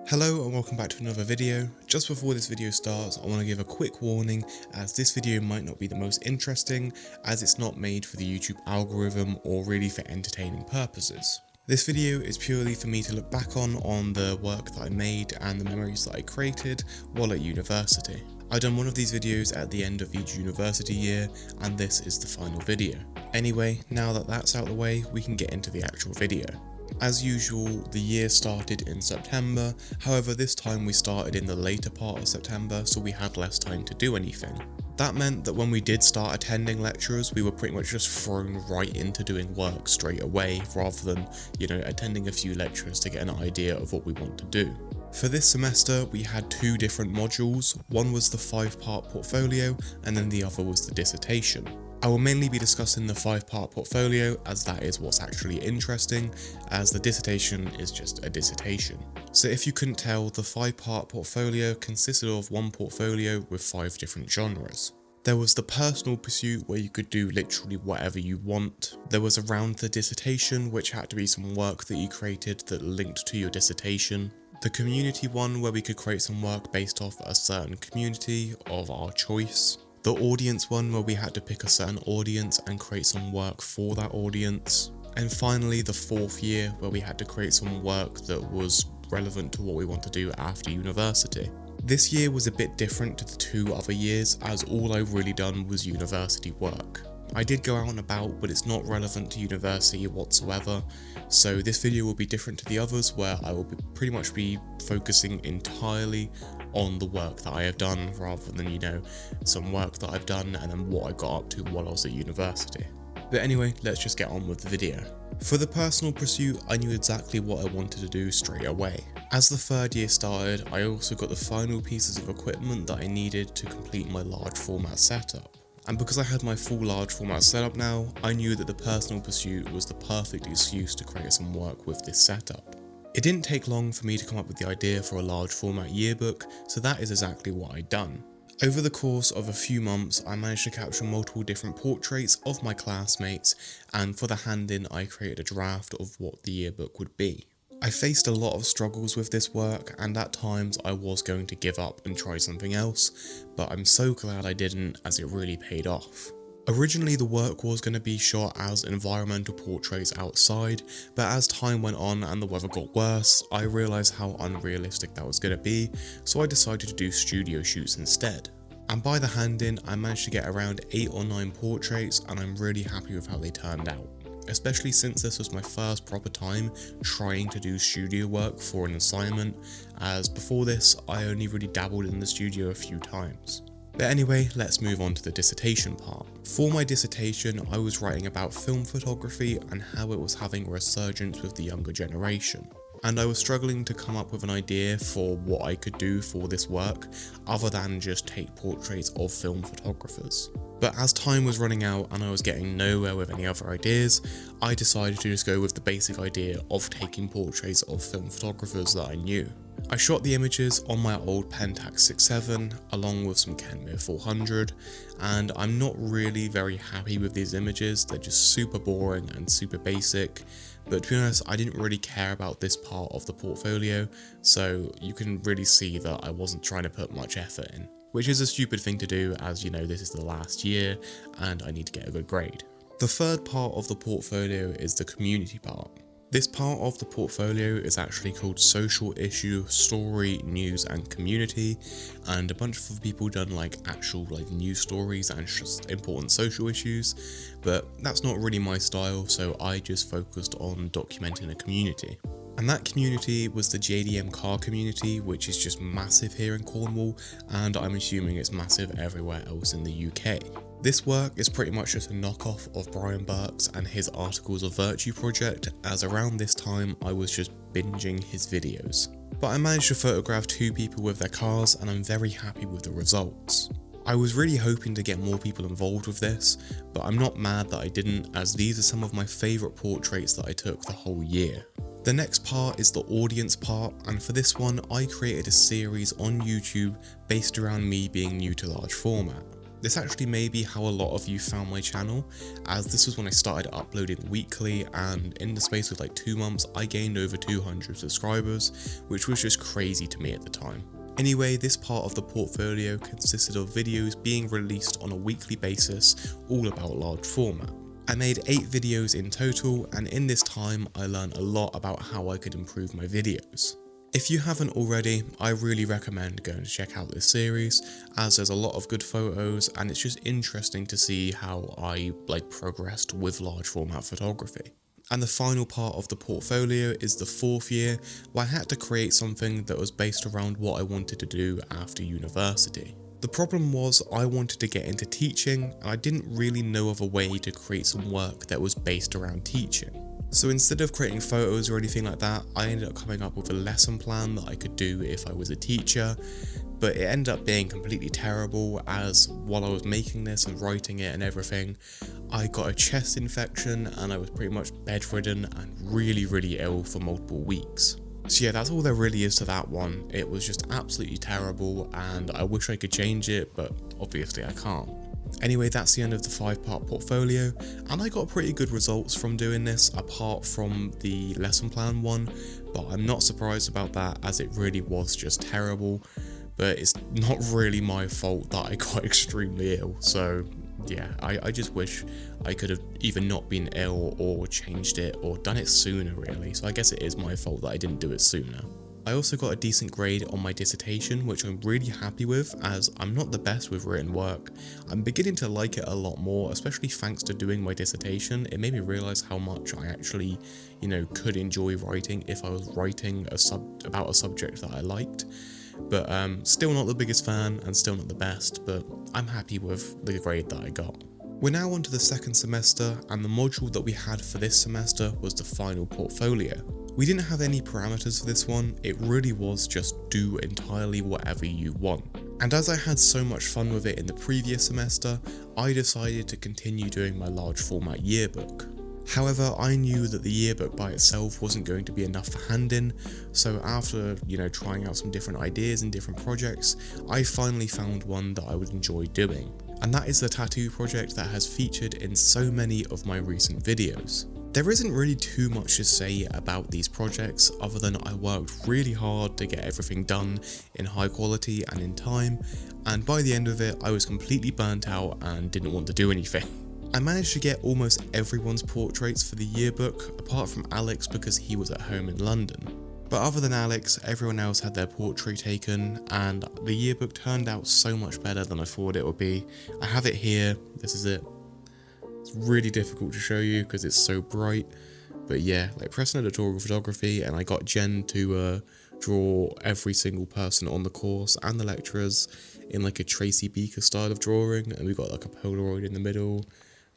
Hello and welcome back to another video. Just before this video starts, I want to give a quick warning as this video might not be the most interesting as it's not made for the YouTube algorithm or really for entertaining purposes. This video is purely for me to look back on the work that I made and the memories that I created while at university. I've done one of these videos at the end of each university year and this is the final video. Anyway, now that that's out of the way, we can get into the actual video. As usual, the year started in September, however this time we started in the later part of September so we had less time to do anything. That meant that when we did start attending lectures, we were pretty much just thrown right into doing work straight away rather than, attending a few lectures to get an idea of what we want to do. For this semester, we had two different modules. One was the 5-part portfolio and then the other was the dissertation. I will mainly be discussing the 5-part portfolio as that is what's actually interesting, as the dissertation is just a dissertation. So if you couldn't tell, the 5-part portfolio consisted of one portfolio with 5 different genres. There was the personal pursuit where you could do literally whatever you want. There was around the dissertation, which had to be some work that you created that linked to your dissertation. The community one where we could create some work based off a certain community of our choice. The audience one where we had to pick a certain audience and create some work for that audience. And finally the 4th year where we had to create some work that was relevant to what we want to do after university. This year was a bit different to the 2 other years as all I've really done was university work. I did go out and about, but it's not relevant to university whatsoever, so this video will be different to the others where I will pretty much be focusing entirely on the work that I have done rather than, some work that I've done and then what I got up to while I was at university. But anyway, let's just get on with the video. For the personal pursuit, I knew exactly what I wanted to do straight away. As the 3rd year started, I also got the final pieces of equipment that I needed to complete my large format setup. And because I had my full large format setup now, I knew that the personal pursuit was the perfect excuse to create some work with this setup. It didn't take long for me to come up with the idea for a large format yearbook, so that is exactly what I'd done. Over the course of a few months, I managed to capture multiple different portraits of my classmates, and for the hand-in I created a draft of what the yearbook would be. I faced a lot of struggles with this work and at times I was going to give up and try something else, but I'm so glad I didn't as it really paid off. Originally the work was going to be shot as environmental portraits outside, but as time went on and the weather got worse, I realised how unrealistic that was going to be, so I decided to do studio shoots instead. And by the hand-in I managed to get around 8 or 9 portraits and I'm really happy with how they turned out. Especially since this was my first proper time trying to do studio work for an assignment, as before this I only really dabbled in the studio a few times. But anyway, let's move on to the dissertation part. For my dissertation, I was writing about film photography and how it was having a resurgence with the younger generation. And I was struggling to come up with an idea for what I could do for this work, other than just take portraits of film photographers. But as time was running out and I was getting nowhere with any other ideas, I decided to just go with the basic idea of taking portraits of film photographers that I knew. I shot the images on my old Pentax 6.7 along with some Kenmare 400, and I'm not really very happy with these images. They're just super boring and super basic, but to be honest I didn't really care about this part of the portfolio, so you can really see that I wasn't trying to put much effort in. Which is a stupid thing to do as this is the last year and I need to get a good grade. The 3rd part of the portfolio is the community part. This part of the portfolio is actually called Social Issue, Story, News and Community, and a bunch of people done actual news stories and just important social issues, but that's not really my style, so I just focused on documenting a community. And that community was the JDM car community, which is just massive here in Cornwall, and I'm assuming it's massive everywhere else in the UK. This work is pretty much just a knockoff of Brian Burke's and his Articles of Virtue project, as around this time I was just binging his videos. But I managed to photograph 2 people with their cars and I'm very happy with the results. I was really hoping to get more people involved with this, but I'm not mad that I didn't, as these are some of my favourite portraits that I took the whole year. The next part is the audience part, and for this one I created a series on YouTube based around me being new to large format. This actually may be how a lot of you found my channel, as this was when I started uploading weekly, and in the space of like 2 months I gained over 200 subscribers, which was just crazy to me at the time. Anyway, this part of the portfolio consisted of videos being released on a weekly basis, all about large format. I made 8 videos in total, and in this time I learned a lot about how I could improve my videos. If you haven't already, I really recommend going to check out this series, as there's a lot of good photos and it's just interesting to see how I progressed with large format photography. And the final part of the portfolio is the 4th year, where I had to create something that was based around what I wanted to do after university. The problem was I wanted to get into teaching, and I didn't really know of a way to create some work that was based around teaching. So instead of creating photos or anything like that, I ended up coming up with a lesson plan that I could do if I was a teacher, but it ended up being completely terrible, as while I was making this and writing it and everything, I got a chest infection and I was pretty much bedridden and really ill for multiple weeks. So yeah, that's all there really is to that one. It was just absolutely terrible and I wish I could change it, but obviously I can't. Anyway, that's the end of the 5-part portfolio, and I got pretty good results from doing this apart from the lesson plan one, but I'm not surprised about that as it really was just terrible, but it's not really my fault that I got extremely ill, so yeah, I just wish I could have either not been ill or changed it or done it sooner really, so I guess it is my fault that I didn't do it sooner. I also got a decent grade on my dissertation, which I'm really happy with, as I'm not the best with written work. I'm beginning to like it a lot more, especially thanks to doing my dissertation. It made me realise how much I actually, could enjoy writing if I was writing about a subject that I liked. But still not the biggest fan and still not the best, but I'm happy with the grade that I got. We're now on to the 2nd semester, and the module that we had for this semester was the final portfolio. We didn't have any parameters for this one, it really was just do entirely whatever you want. And as I had so much fun with it in the previous semester, I decided to continue doing my large format yearbook. However, I knew that the yearbook by itself wasn't going to be enough for hand-in, so after, trying out some different ideas and different projects, I finally found one that I would enjoy doing. And that is the tattoo project that has featured in so many of my recent videos. There isn't really too much to say about these projects other than I worked really hard to get everything done in high quality and in time, and by the end of it I was completely burnt out and didn't want to do anything. I managed to get almost everyone's portraits for the yearbook, apart from Alex because he was at home in London. But other than Alex, everyone else had their portrait taken, and the yearbook turned out so much better than I thought it would be. I have it here, this is it. It's really difficult to show you because it's so bright, but yeah, pressing editorial photography, and I got Jen to draw every single person on the course and the lecturers in a Tracy Beaker style of drawing, and we got a Polaroid in the middle,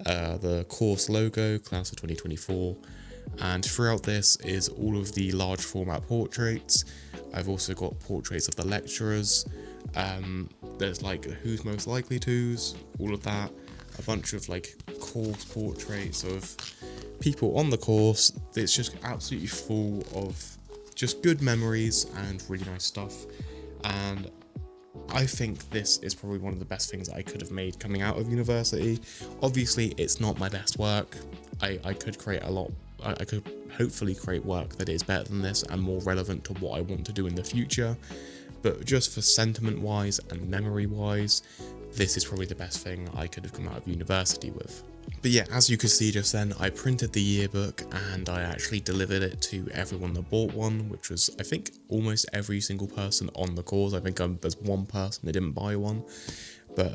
the course logo, class of 2024, and throughout this is all of the large format portraits. I've also got portraits of the lecturers, there's who's most likely to's, all of that, a bunch of course portraits of people on the course. It's just absolutely full of just good memories and really nice stuff, and I think this is probably one of the best things I could have made coming out of university. Obviously it's not my best work, I could create a lot, I could hopefully create work that is better than this and more relevant to what I want to do in the future, but just for sentiment wise and memory wise, this is probably the best thing I could have come out of university with. But yeah, as you could see just then, I printed the yearbook and I actually delivered it to everyone that bought one, which was, I think, almost every single person on the course. I think there's one person that didn't buy one. But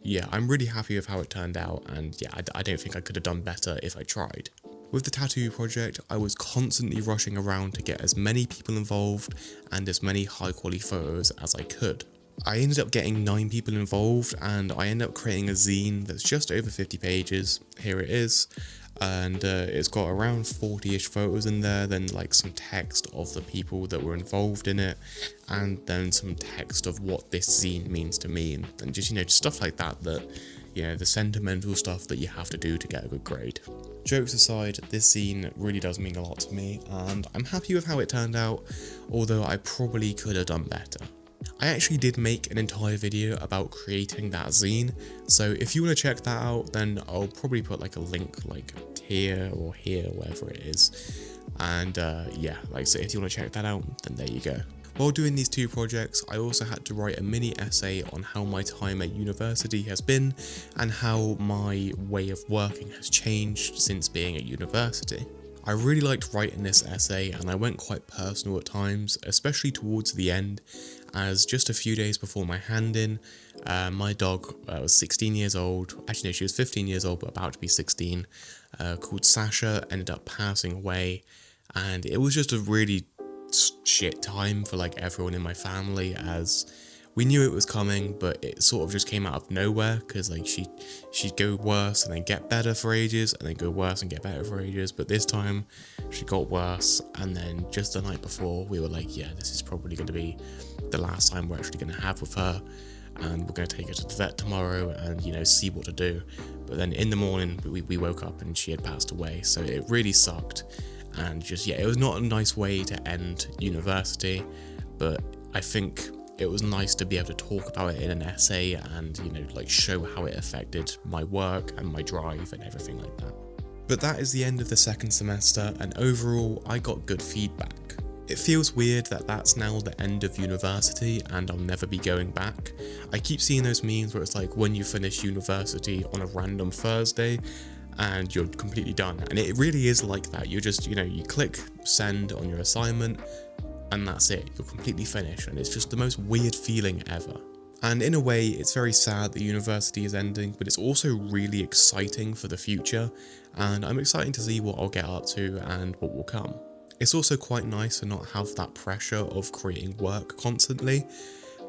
yeah, I'm really happy with how it turned out, and yeah, I don't think I could have done better if I tried. With the tattoo project, I was constantly rushing around to get as many people involved and as many high quality photos as I could. I ended up getting 9 people involved, and I ended up creating a zine that's just over 50 pages. Here it is, and it's got around 40-ish photos in there, then some text of the people that were involved in it, and then some text of what this zine means to me, and just just stuff like that, the sentimental stuff that you have to do to get a good grade. Jokes aside, this zine really does mean a lot to me, and I'm happy with how it turned out, although I probably could have done better. I actually did make an entire video about creating that zine, so if you want to check that out, then I'll probably put like a link like here or here, wherever it is. And yeah, like so if you want to check that out, then there you go. While doing these two projects, I also had to write a mini essay on how my time at university has been and how my way of working has changed since being at university. I really liked writing this essay, and I went quite personal at times, especially towards the end, as just a few days before my hand-in, my dog was 16 years old, actually no, she was 15 years old but about to be 16, called Sasha, ended up passing away, and it was just a really shit time for like everyone in my family, as we knew it was coming, but it sort of just came out of nowhere, because like she'd go worse and then get better for ages, and then go worse and get better for ages, but this time she got worse, and then just the night before we were like, yeah, this is probably going to be the last time we're actually going to have with her, and we're going to take her to the vet tomorrow and, you know, see what to do. But then in the morning we woke up and she had passed away, so it really sucked. And just, yeah, it was not a nice way to end university, but I think it was nice to be able to talk about it in an essay and, you know, like show how it affected my work and my drive and everything like that. But that is the end of the second semester, and overall I got good feedback. It feels weird that that's now the end of university and I'll never be going back. I keep seeing those memes where it's like when you finish university on a random Thursday and you're completely done, and it really is like that. You're just, you know, you click send on your assignment and that's it, you're completely finished, and it's just the most weird feeling ever. And in a way, it's very sad that university is ending, but it's also really exciting for the future, and I'm excited to see what I'll get up to and what will come. It's also quite nice to not have that pressure of creating work constantly,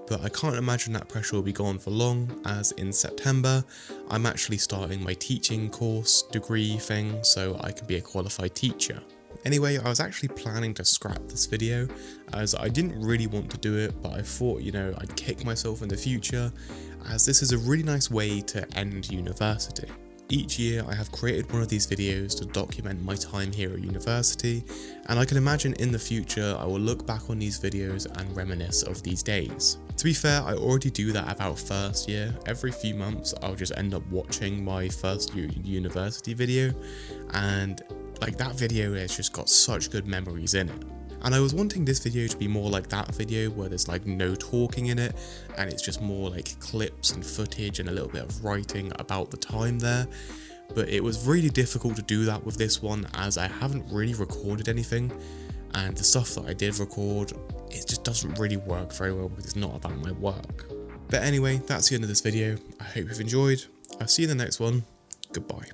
but I can't imagine that pressure will be gone for long, as in September, I'm actually starting my teaching course degree thing, so I can be a qualified teacher. Anyway, I was actually planning to scrap this video, as I didn't really want to do it, but I thought, you know, I'd kick myself in the future, as this is a really nice way to end university. Each year I have created one of these videos to document my time here at university, and I can imagine in the future I will look back on these videos and reminisce of these days. To be fair, I already do that about first year. Every few months I'll just end up watching my first year university video, and like that video has just got such good memories in it. And I was wanting this video to be more like that video where there's like no talking in it, and it's just more like clips and footage and a little bit of writing about the time there. But it was really difficult to do that with this one, as I haven't really recorded anything, and the stuff that I did record, it just doesn't really work very well because it's not about my work. But anyway, that's the end of this video. I hope you've enjoyed. I'll see you in the next one. Goodbye.